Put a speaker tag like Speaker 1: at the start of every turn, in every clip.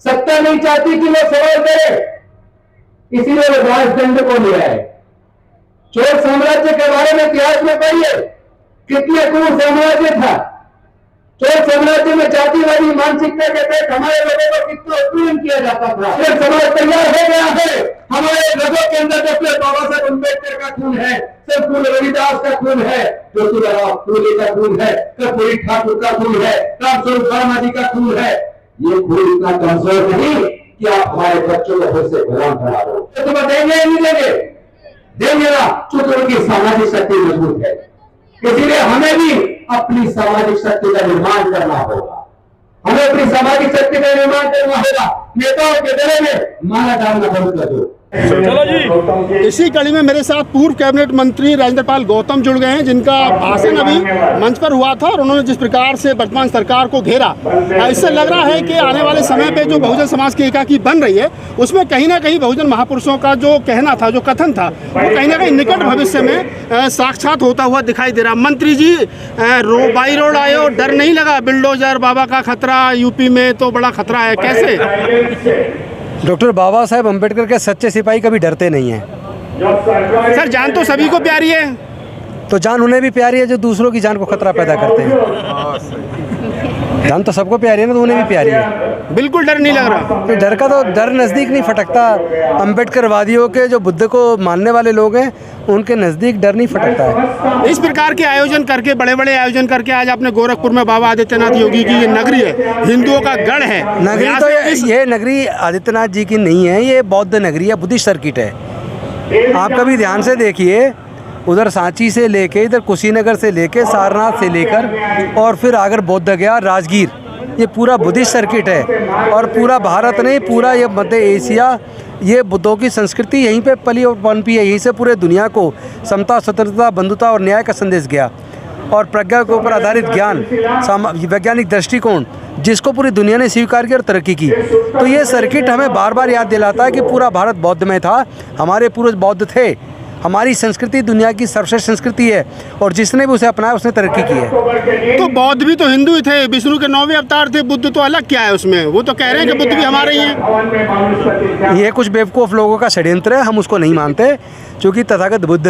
Speaker 1: सत्ता नहीं चाहती कि लोग सवाल करें, इसीलिए वो राजदंड को ले आए। चोर साम्राज्य के बारे में इतिहास में पढ़िए, कितने क्रूर साम्राज्य था। चोर साम्राज्य में जातिवादी मानसिकता के तहत हमारे लोगों को कितना उत्पीड़न किया जाता था। फिर समाज तैयार हो गया है। हमारे रगों के अंदर डॉक्टर बाबा साहब अम्बेडकर का खून है, सिर्फ फूल रविदास का खून है, ज्योतिराव फूले का खून है, कर्पूरी ठाकुर का खून है, रामस्वरूप शर्मा जी का खून है। ये खून इतना कमजोर नहीं कि आप हमारे बच्चों को फिर से गुलाम बना दो। तो तुम्हें देंगे या नहीं देंगे? देंगे ना, क्योंकि उनकी सामाजिक शक्ति मजबूत है। इसलिए हमें भी अपनी सामाजिक शक्ति का निर्माण करना होगा। हमें अपनी सामाजिक शक्ति का निर्माण करना होगा। नेताओं के गले में माला डालना बंद कर दो।
Speaker 2: चलो जी। इसी कड़ी में मेरे साथ पूर्व कैबिनेट मंत्री राजेंद्र पाल गौतम जुड़ गए हैं, जिनका भाषण अभी मंच पर हुआ था और उन्होंने जिस प्रकार से वर्तमान सरकार को घेरा, इससे लग रहा है कि आने वाले समय पे जो बहुजन समाज की एकाकी बन रही है, उसमें कहीं ना कहीं बहुजन महापुरुषों का जो कहना था, जो कथन था, वो कहीं ना कहीं निकट भविष्य में साक्षात होता हुआ दिखाई दे रहा। मंत्री जी, बाई रोड आए और डर नहीं लगा? बिल्डोजर बाबा का खतरा, यूपी में तो बड़ा खतरा है, कैसे?
Speaker 3: डॉक्टर बाबा साहेब अम्बेडकर के सच्चे सिपाही कभी डरते नहीं हैं।
Speaker 2: सर, जान तो सभी को प्यारी है,
Speaker 3: तो जान उन्हें भी प्यारी है जो दूसरों की जान को खतरा पैदा करते हैं। जान तो सबको प्यारी है ना, तो उन्हें भी प्यारी है।
Speaker 2: बिल्कुल डर नहीं लग रहा।
Speaker 3: तो डर का तो डर नज़दीक नहीं फटकता। अम्बेडकर वादियों के जो बुद्ध को मानने वाले लोग हैं, उनके नज़दीक डर नहीं फटकता है।
Speaker 2: इस प्रकार के आयोजन करके, बड़े बड़े आयोजन करके, आज आपने गोरखपुर में बाबा आदित्यनाथ योगी की ये नगरी है, हिंदुओं का गढ़ है।
Speaker 3: नगरी तो ये नगरी आदित्यनाथ जी की नहीं है, ये बौद्ध नगरी है, बुद्धिस्ट सर्किट है। आप कभी ध्यान से देखिए, उधर सांची से लेके, इधर कुशीनगर से लेके, सारनाथ से लेकर और फिर आगर बोध गया, राजगीर, ये पूरा बुद्धिस्ट सर्किट है। और पूरा भारत नहीं, पूरा ये मध्य एशिया, ये बुद्धों की संस्कृति यहीं पे पली और पनपी है। यहीं से पूरे दुनिया को समता, स्वतंत्रता, बंधुता और न्याय का संदेश गया। और प्रज्ञा के ऊपर आधारित ज्ञान, वैज्ञानिक दृष्टिकोण, जिसको पूरी दुनिया ने स्वीकार किया और तरक्की की। तो ये सर्किट हमें बार बार याद दिलाता है कि पूरा भारत बौद्ध में था, हमारे पूर्वज बौद्ध थे। हमारी संस्कृति दुनिया की सर्वश्रेष्ठ संस्कृति है और जिसने भी उसे अपनाया उसने तरक्की की है।
Speaker 2: तो बौद्ध भी तो हिंदू ही थे, विष्णु के 9वें अवतार थे, बुद्ध तो अलग क्या है उसमें? वो तो कह रहे हैं कि बुद्ध भी हमारे ही हैं।
Speaker 3: ये कुछ बेवकूफ़ लोगों का षड्यंत्र है, हम उसको नहीं मानते। क्योंकि तथागत बुद्ध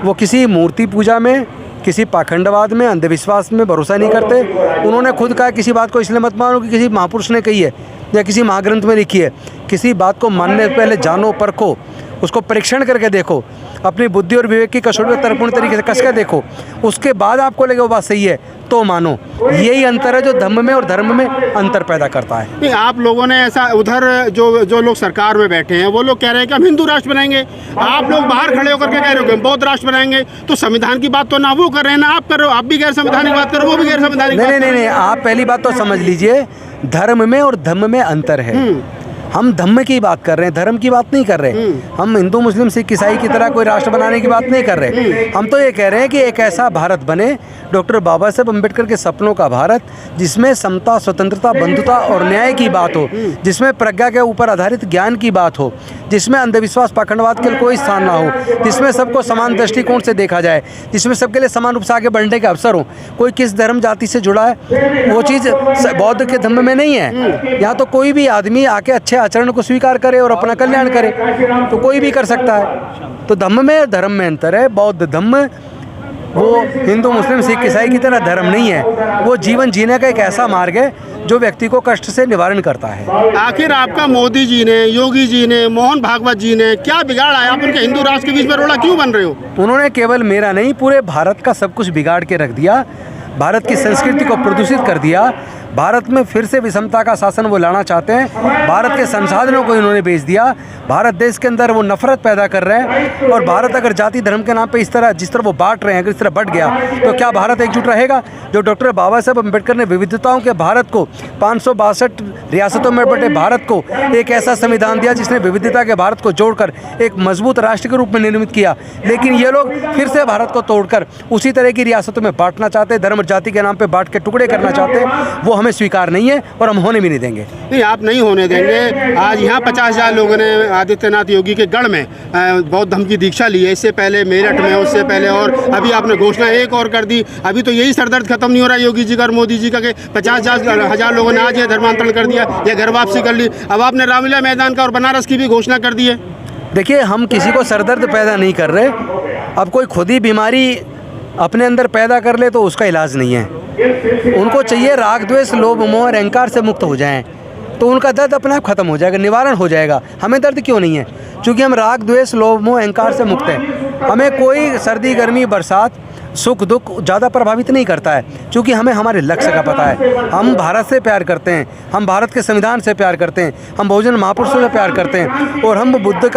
Speaker 3: वो किसी मूर्ति पूजा में, किसी पाखंडवाद में, अंधविश्वास में भरोसा नहीं करते। उन्होंने खुद कहा किसी बात को इसलिए मत मानो कि किसी महापुरुष ने कही है या किसी महाग्रंथ में लिखी है। किसी बात को मानने से पहले जानो, परखो, उसको परीक्षण करके देखो, अपनी बुद्धि और विवेक की कसौटी पर पूर्ण तरीके से कस कर देखो, उसके बाद आपको लगे वो बात सही है तो मानो। यही अंतर है जो धम्म में और धर्म में अंतर पैदा करता है।
Speaker 2: नहीं, आप लोगों ने ऐसा, उधर जो लोग सरकार में बैठे हैं वो लोग कह रहे हैं कि हम हिंदू राष्ट्र बनाएंगे, आप लोग बाहर खड़े होकर के कह रहे हो कि हम बौद्ध राष्ट्र बनाएंगे। तो संविधान की बात तो ना वो कर रहे हैं ना आप कर रहे हो। आप भी गैर संवैधानिक बात करो, वो भी गैर संवैधानिक।
Speaker 3: नहीं, आप पहली बात तो समझ लीजिए, धर्म में और धम्म में अंतर है। हम धम्म की बात कर रहे हैं, धर्म की बात नहीं कर रहे। हम हिंदू, मुस्लिम, सिख, ईसाई की तरह कोई राष्ट्र बनाने की बात नहीं कर रहे। हम तो ये कह रहे हैं कि एक ऐसा भारत बने, डॉक्टर बाबा साहब अम्बेडकर के सपनों का भारत, जिसमें समता, स्वतंत्रता, बंधुता और न्याय की बात हो, जिसमें प्रज्ञा के ऊपर आधारित ज्ञान की बात हो, जिसमें अंधविश्वास, पाखंडवाद के लिए कोई स्थान ना हो, जिसमें सबको समान दृष्टिकोण से देखा जाए, जिसमें सबके लिए समान रूप से आगे बढ़ने के अवसर हो। कोई किस धर्म जाति से जुड़ा है, वो चीज़ बौद्ध के धम्म में नहीं है। यहाँ तो कोई भी आदमी आके अच्छे आचरण को स्वीकार करे और अपना कल्याण करे, तो कोई भी कर सकता है। तो धम्म में और धर्म में अंतर है। बौद्ध धम्म वो हिंदू, मुस्लिम, सिख, ईसाई की तरह धर्म नहीं है। वो जीवन जीने का एक ऐसा मार्ग है जो व्यक्ति को कष्ट से निवारण करता है।
Speaker 2: आखिर आपका मोदी जी ने, योगी जी ने, मोहन भागवत जी ने क्या बिगाड़ा है? आप उनके हिंदू राष्ट्र के बीच में रोड़ा क्यों बन रहे हो?
Speaker 3: उन्होंने केवल मेरा नहीं, पूरे भारत का सब कुछ बिगाड़ के रख दिया। भारत की संस्कृति को प्रदूषित कर दिया। भारत में फिर से विषमता का शासन वो लाना चाहते हैं। भारत के संसाधनों को इन्होंने बेच दिया। भारत देश के अंदर वो नफरत पैदा कर रहे हैं। और भारत अगर जाति धर्म के नाम पे इस तरह, जिस तरह वो बांट रहे हैं, अगर इस तरह बढ़ गया तो क्या भारत एकजुट रहेगा? जो डॉक्टर बाबा साहब अम्बेडकर ने विविधताओं के भारत को, 562 रियासतों में बटे भारत को एक ऐसा संविधान दिया जिसने विविधता के भारत को जोड़कर एक मजबूत राष्ट्र के रूप में निर्मित किया। लेकिन ये लोग फिर से भारत को तोड़कर उसी तरह की रियासतों में बांटना चाहते हैं, धर्म और जाति के नाम पर बांट के टुकड़े करना चाहते हैं। वो हमें हमें स्वीकार नहीं है और हम होने भी नहीं देंगे।
Speaker 2: नहीं, आप नहीं होने देंगे। आज यहाँ 50,000 लोगों ने आदित्यनाथ योगी के गढ़ में बौद्ध धर्म की दीक्षा ली है। इससे पहले मेरठ में, उससे पहले, और अभी आपने घोषणा एक और कर दी। अभी तो यही सरदर्द खत्म नहीं हो रहा योगी जी का और मोदी जी का कि 50,000 लोगों ने आज ये धर्मांतरण कर दिया या घर वापसी कर ली। अब आपने रामलीला मैदान का और बनारस की भी घोषणा कर दी है।
Speaker 3: देखिए, हम किसी को सरदर्द पैदा नहीं कर रहे। अब कोई खुद ही बीमारी अपने अंदर पैदा कर ले तो उसका इलाज नहीं है। उनको चाहिए राग द्वेष लोभ मोह और अहंकार से मुक्त हो जाएं, तो उनका दर्द अपने आप खत्म हो जाएगा, निवारण हो जाएगा। हमें दर्द क्यों नहीं है? क्योंकि हम राग द्वेष लोभ मोह अहंकार से मुक्त हैं। हमें कोई सर्दी गर्मी बरसात सुख दुख ज़्यादा प्रभावित नहीं करता है, क्योंकि हमें हमारे लक्ष्य का पता है। हम भारत से प्यार करते हैं, हम भारत के संविधान से प्यार करते हैं, हम बहुजन महापुरुषों से प्यार करते हैं, और हम बुद्ध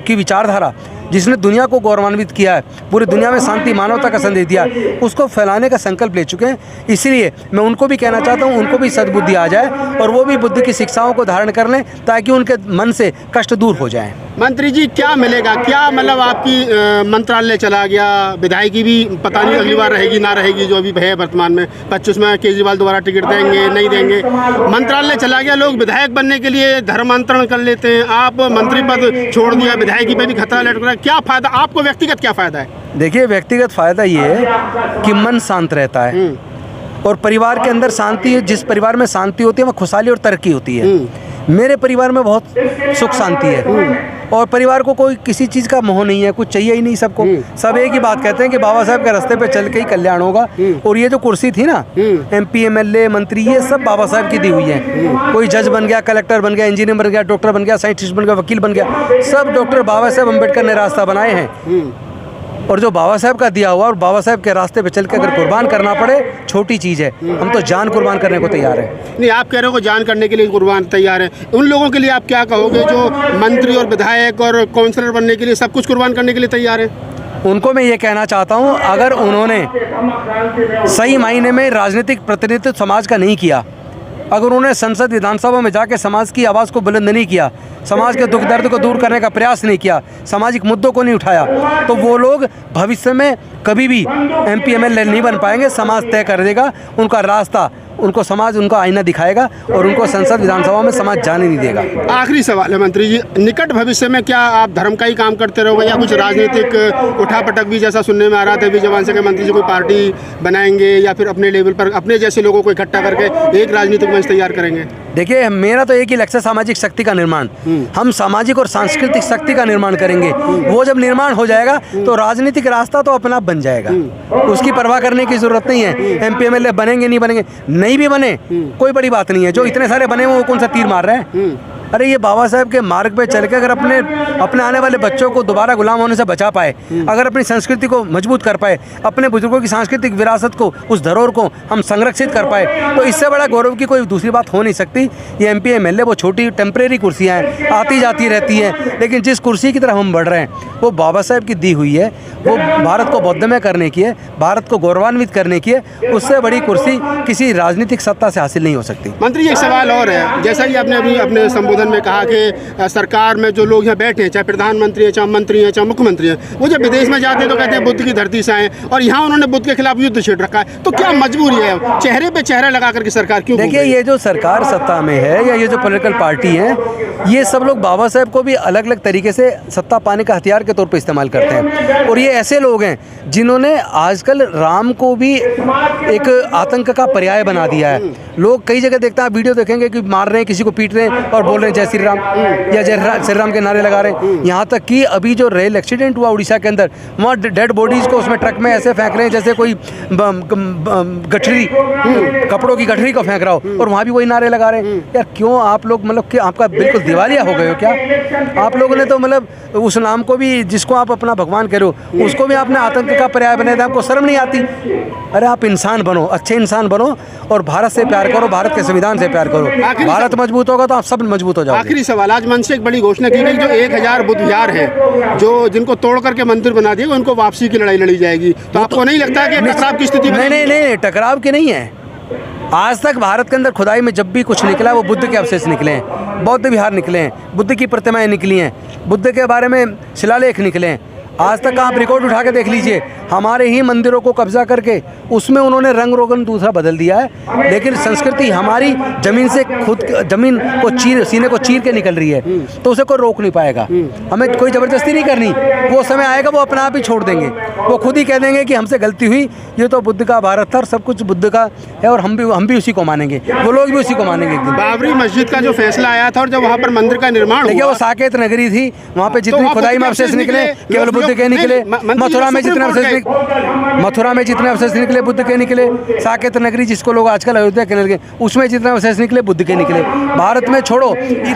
Speaker 3: की विचारधारा जिसने दुनिया को गौरवान्वित किया है, पूरी दुनिया में शांति मानवता का संदेश दिया, उसको फैलाने का संकल्प ले चुके हैं। इसलिए मैं उनको भी कहना चाहता हूँ, उनको भी सद्बुद्धि आ जाए और वो भी बुद्ध की शिक्षाओं को धारण कर लें, ताकि उनके मन से कष्ट दूर हो जाए।
Speaker 2: मंत्री जी, क्या मिलेगा? क्या मतलब आपकी मंत्रालय चला गया, विधायकी भी पता नहीं अगली बार रहेगी ना रहेगी, जो अभी है वर्तमान में 25 में केजरीवाल दोबारा टिकट देंगे नहीं देंगे। मंत्रालय चला गया, लोग विधायक बनने के लिए धर्मांतरण कर लेते हैं। आप मंत्री पद छोड़ दिया, विधायकी पे भी खतरा लटक रहा है। क्या फ़ायदा आपको, व्यक्तिगत क्या फ़ायदा है?
Speaker 3: देखिए, व्यक्तिगत फ़ायदा ये है कि मन शांत रहता है और परिवार के अंदर शांति, जिस परिवार में शांति होती है वहाँ खुशहाली और तरक्की होती है। मेरे परिवार में बहुत सुख शांति है और परिवार को कोई किसी चीज़ का मोह नहीं है, कुछ चाहिए ही नहीं सबको। सब एक ही बात कहते हैं कि बाबा साहब के रास्ते पे चल के ही कल्याण होगा। और ये जो कुर्सी थी ना, MP MLA मंत्री, ये सब बाबा साहब की दी हुई है। कोई जज बन गया, कलेक्टर बन गया, इंजीनियर बन गया, डॉक्टर बन गया, साइंटिस्ट बन गया, वकील बन गया, सब डॉक्टर बाबा साहब अम्बेडकर ने रास्ता बनाए हैं। और जो बाबा साहब का दिया हुआ और बाबा साहब के रास्ते पे चल के अगर कुर्बान करना पड़े, छोटी चीज़ है। हम तो जान कुर्बान करने को तैयार हैं।
Speaker 2: नहीं, आप कह रहे हो जान करने के लिए कुर्बान तैयार है। उन लोगों के लिए आप क्या कहोगे जो मंत्री और विधायक और काउंसलर बनने के लिए सब कुछ कुर्बान करने के लिए तैयार है?
Speaker 3: उनको मैं ये कहना चाहता हूँ, अगर उन्होंने सही मायने में राजनीतिक प्रतिनिधित्व समाज का नहीं किया, अगर उन्होंने संसद विधानसभा में जाके समाज की आवाज़ को बुलंद नहीं किया, समाज के दुख दर्द को दूर करने का प्रयास नहीं किया, सामाजिक मुद्दों को नहीं उठाया, तो वो लोग भविष्य में कभी भी MP MLA नहीं बन पाएंगे। समाज तय कर देगा उनका रास्ता, उनको समाज उनका आईना दिखाएगा और उनको संसद विधानसभा में समाज जाने नहीं देगा।
Speaker 2: आखिरी सवाल है मंत्री जी, निकट भविष्य में क्या आप धर्म का ही काम करते रहोगे या कुछ राजनीतिक उठापटक भी, जैसा सुनने में आ रहा था अभी जवान से मंत्री जी कोई पार्टी बनाएंगे या फिर अपने लेवल पर अपने जैसे लोगों को इकट्ठा करके एक राजनीतिक मंच तैयार करेंगे?
Speaker 3: देखिए, मेरा तो एक ही लक्ष्य है, सामाजिक शक्ति का निर्माण। हम सामाजिक और सांस्कृतिक शक्ति का निर्माण करेंगे। वो जब निर्माण हो जाएगा तो राजनीतिक रास्ता तो अपने आप बन जाएगा, उसकी परवाह करने की जरूरत नहीं है। MP MLA बनेंगे नहीं बनेंगे, नहीं भी बने कोई बड़ी बात नहीं है। जो इतने सारे बने वो कौन सा तीर मार रहे हैं? अरे ये बाबा साहब के मार्ग पे चल के अगर अपने आने वाले बच्चों को दोबारा गुलाम होने से बचा पाए, अगर अपनी संस्कृति को मजबूत कर पाए, अपने बुजुर्गों की सांस्कृतिक विरासत को, उस धरोहर को हम संरक्षित कर पाए, तो इससे बड़ा गौरव की कोई दूसरी बात हो नहीं सकती। ये MP MLA वो छोटी टेम्परेरी कुर्सियाँ हैं, आती जाती रहती हैं, लेकिन जिस कुर्सी की तरफ हम बढ़ रहे हैं वो बाबा साहब की दी हुई है, वो भारत को बौद्धमय करने की है, भारत को गौरवान्वित करने की है। उससे बड़ी कुर्सी किसी राजनीतिक सत्ता से हासिल नहीं हो सकती।
Speaker 2: मंत्री जी, एक सवाल और है, जैसा कि आपने अभी अपने संबोधन में कहा कि सरकार में जो लोग यहाँ बैठे हैं, चाहे प्रधानमंत्री हैं, चाहे मंत्री हैं, चाहे मुख्यमंत्री हैं, वो जब विदेश में जाते हैं तो कहते हैं बुद्ध की धरती से आए, और यहाँ उन्होंने बुद्ध के खिलाफ युद्ध छेड़ रखा है। तो क्या मजबूरी है? चेहरे पे चेहरा लगा करके सरकार क्यों?
Speaker 3: देखिए, ये जो सरकार सत्ता में है या ये जो पॉलिटिकल पार्टी है, ये सब लोग बाबा साहब को भी अलग अलग तरीके से सत्ता पाने का हथियार के तौर पर इस्तेमाल करते हैं। और ये ऐसे लोग हैं जिन्होंने आजकल राम को भी एक आतंक का पर्याय बना दिया है। लोग कई जगह देखते हैं, आप वीडियो देखेंगे कि मार रहे हैं, किसी को पीट रहे हैं और बोल रहे हैं जय श्री राम या जय श्री राम के नारे लगा रहे हैं। यहाँ तक कि अभी जो रेल एक्सीडेंट हुआ उड़ीसा के अंदर, वहाँ डेड बॉडीज़ को उसमें ट्रक में ऐसे फेंक रहे हैं जैसे कोई गठरी, कपड़ों की गठरी को फेंक रहा हो, और वहाँ भी वही नारे लगा रहे हैं। यार क्यों आप लोग, मतलब कि आपका बिल्कुल दिवालिया हो गए हो क्या? आप लोगों ने तो मतलब उस नाम को भी, जिसको आप अपना भगवान करो, उसको भी आपने आतंक का पर्याय बनाया था। आपको शर्म नहीं आती? अरे आप इंसान बनो, अच्छे इंसान बनो और भारत से प्यार करो, भारत के संविधान से प्यार करो। भारत मजबूत होगा तो आप सब मजबूत हो जाओगे।
Speaker 2: आखिरी सवाल, आज मन से एक बड़ी घोषणा की गई, जो 1000 बुद्ध विहार है, जो जिनको तोड़ करके मंदिर बना दिए, उनको वापसी की लड़ाई लड़ी जाएगी। तो आपको नहीं लगता कि टकराव की स्थिति?
Speaker 3: नहीं, टकराव की नहीं है। आज तक भारत के अंदर खुदाई में जब भी कुछ निकला वो बुद्ध के अवशेष निकले हैं, बौद्ध विहार निकले हैं, बुद्ध की प्रतिमाएं निकली हैं, बुद्ध के बारे में शिलालेख निकले हैं। आज तक आप रिकॉर्ड उठा के देख लीजिए, हमारे ही मंदिरों को कब्जा करके उसमें उन्होंने रंग रोगन दूसरा बदल दिया है। लेकिन संस्कृति हमारी ज़मीन से खुद ज़मीन को सीने को चीर के निकल रही है, तो उसे कोई रोक नहीं पाएगा। हमें कोई ज़बरदस्ती नहीं करनी, वो समय आएगा वो अपने आप ही छोड़ देंगे, वो खुद ही कह देंगे कि हमसे गलती हुई, ये तो बुद्ध का भारत था और सब कुछ बुद्ध का है और हम भी उसी को मानेंगे, वो लोग भी उसी को मानेंगे। एक दिन
Speaker 2: बाबरी मस्जिद का जो फैसला आया था और जब वहाँ पर मंदिर का निर्माण
Speaker 3: देखिए, वो साकेत नगरी थी, वहाँ पे जितनी खुदाई में अवशेष निकले केवल बुद्ध के निकले। मथुरा में जितने अवशेष निकले बुद्ध के निकले। साकेत नगरी जिसको लोग आजकल अयोध्या कहने लगे, उसमें जितने अवशेष निकले बुद्ध के निकले। भारत में छोड़ो,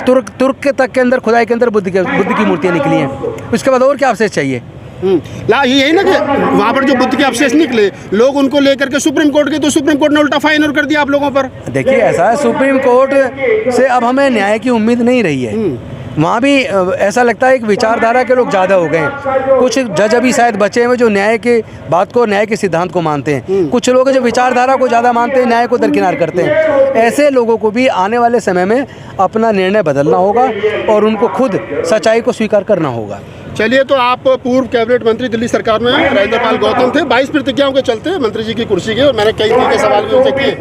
Speaker 3: तुर्क के तक के अंदर खुदाई के अंदर बुद्ध की मूर्तियाँ निकली हैं। उसके बाद और क्या अवशेष चाहिए?
Speaker 2: यही ना कि वहाँ पर जो बुद्ध के अवशेष निकले, लोग उनको लेकर के सुप्रीम कोर्ट गए, तो सुप्रीम कोर्ट ने उल्टा फाइन कर दिया आप लोगों पर।
Speaker 3: देखिए, ऐसा है, सुप्रीम कोर्ट से अब हमें न्याय की उम्मीद नहीं रही है। वहाँ भी ऐसा लगता है कि विचारधारा के लोग ज़्यादा हो गए हैं। कुछ जज अभी शायद बचे हैं जो न्याय के बात को, न्याय के सिद्धांत को मानते हैं। कुछ लोग जो विचारधारा को ज़्यादा मानते हैं, न्याय को दरकिनार करते हैं। ऐसे लोगों को भी आने वाले समय में अपना निर्णय बदलना होगा और उनको खुद सच्चाई को स्वीकार करना होगा।
Speaker 2: चलिए, तो आप पूर्व कैबिनेट मंत्री दिल्ली सरकार में राजेंद्र पाल गौतम थे। 22 प्रतिज्ञाओं के चलते मंत्री जी की कुर्सी के, और मैंने कई तरह के सवाल भी उनसे किए।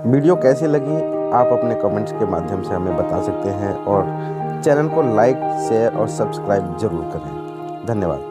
Speaker 4: वीडियो कैसी लगी आप अपने कमेंट्स के माध्यम से हमें बता सकते हैं और चैनल को लाइक, शेयर और सब्सक्राइब जरूर करें। धन्यवाद।